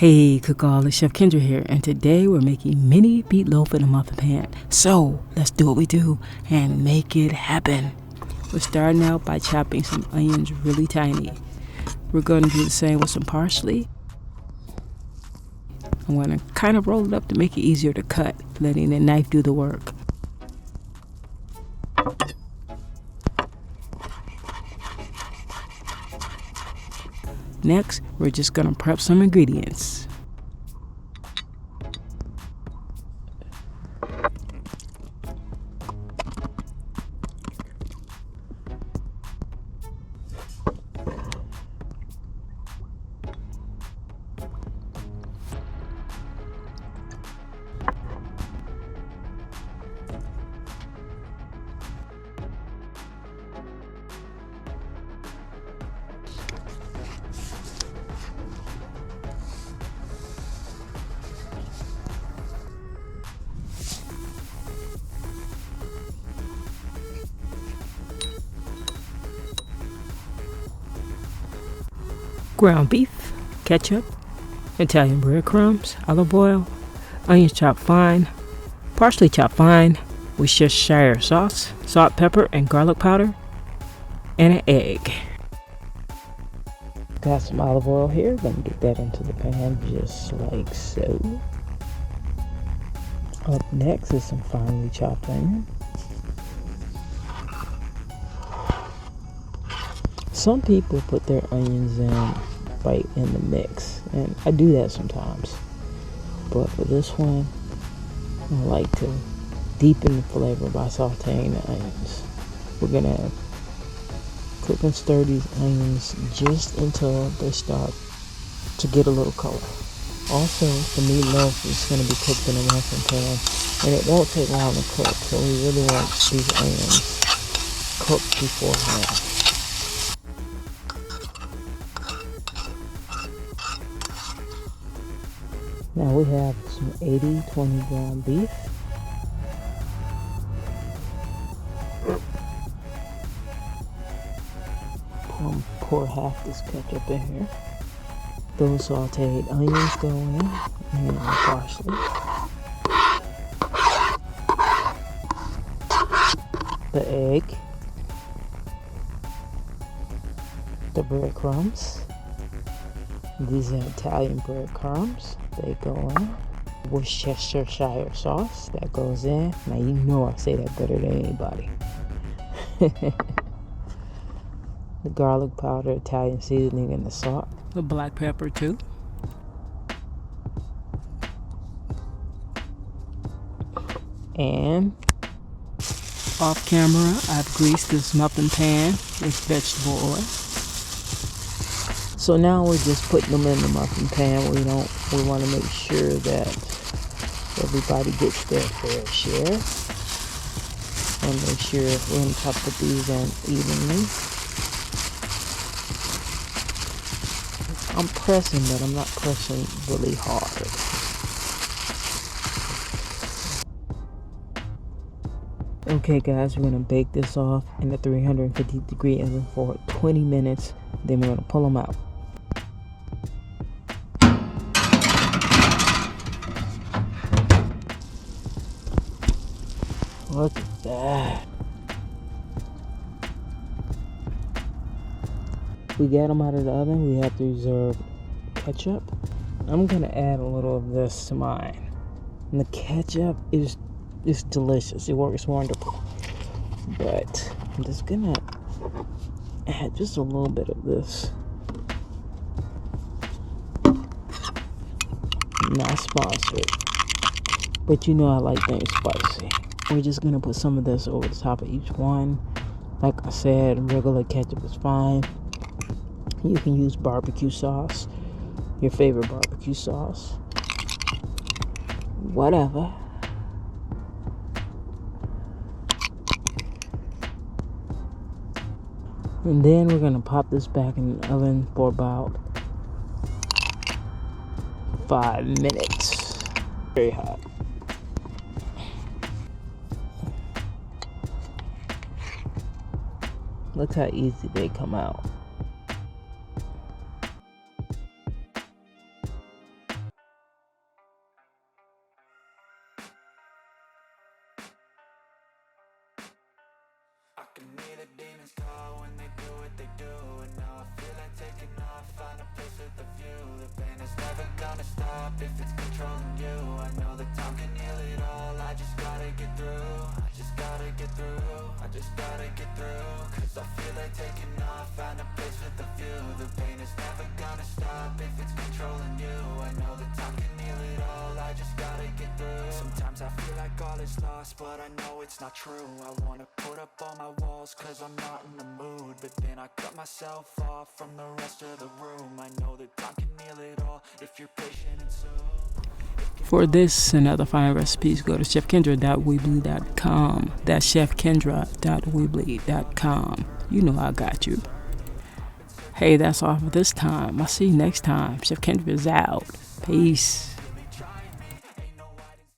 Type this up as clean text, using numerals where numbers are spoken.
Hey, Cook All, it's Chef Kendra here, and today we're making mini meatloaf in a muffin pan. So, let's do what we do and make it happen. We're starting out by chopping some onions really tiny. We're going to do the same with some parsley. I'm going to kind of roll it up to make it easier to cut, letting the knife do the work. Next, we're just going to prep some ingredients. Ground beef, ketchup, Italian breadcrumbs, olive oil, onions chopped fine, parsley chopped fine, Worcestershire sauce, salt, pepper, and garlic powder, and an egg. Got some olive oil here. Let me get that into the pan just like so. Up next is some finely chopped onion. Some people put their onions in right in the mix, and I do that sometimes. But for this one, I like to deepen the flavor by sauteing the onions. We're gonna cook and stir these onions just until they start to get a little color. Also, the meatloaf is gonna be cooked in a muffin pan, and it won't take long to cook, so we really want these onions cooked beforehand. Now we have some 80-20 ground beef. Pour half this ketchup in here. Those sauteed onions go in, and parsley. The egg. The breadcrumbs. These are Italian breadcrumbs. They go in. Worcestershire sauce, that goes in. Now you know I say that better than anybody. The garlic powder, Italian seasoning, and the salt. The black pepper too. And off camera, I've greased this muffin pan with vegetable oil. So now we're just putting them in the muffin pan. We want to make sure that everybody gets their fair share. And make sure we're going to try to put these in evenly. I'm pressing, but I'm not pressing really hard. Okay guys, we're going to bake this off in the 350-degree oven for 20 minutes. Then we're going to pull them out. Look at that. We get them out of the oven. We have to reserve ketchup. I'm going to add a little of this to mine. And the ketchup is delicious. It works wonderful. But I'm just going to add just a little bit of this. Not sponsored. But you know I like things spicy. We're just going to put some of this over the top of each one. Like I said, regular ketchup is fine. You can use barbecue sauce, your favorite barbecue sauce, whatever. And then we're going to pop this back in the oven for about 5 minutes. Very hot. Look how easy they come out. they do. And now I feel like taking off, find a place with a view. The pain is never gonna stop if it's controlling you. I know that time can heal it all, I just gotta get through. I just gotta get through, I just gotta get through. Cause I feel like taking off, find a place with a view. The pain is never gonna stop if it's controlling you. I know that time can heal it all, I just gotta get through. Sometimes I feel like all is lost, but I know it's not true. I wanna put up all my walls cause I'm not in the mood, but then I cut myself off from the rest of the room. I know that time can heal it all if you're patient and so. For this and other fine recipes, go to chefkendra.weebly.com. That's chefkendra.weebly.com. You know I got you. Hey, that's all for this time. I'll see you next time. Chef Kendra is out. Peace.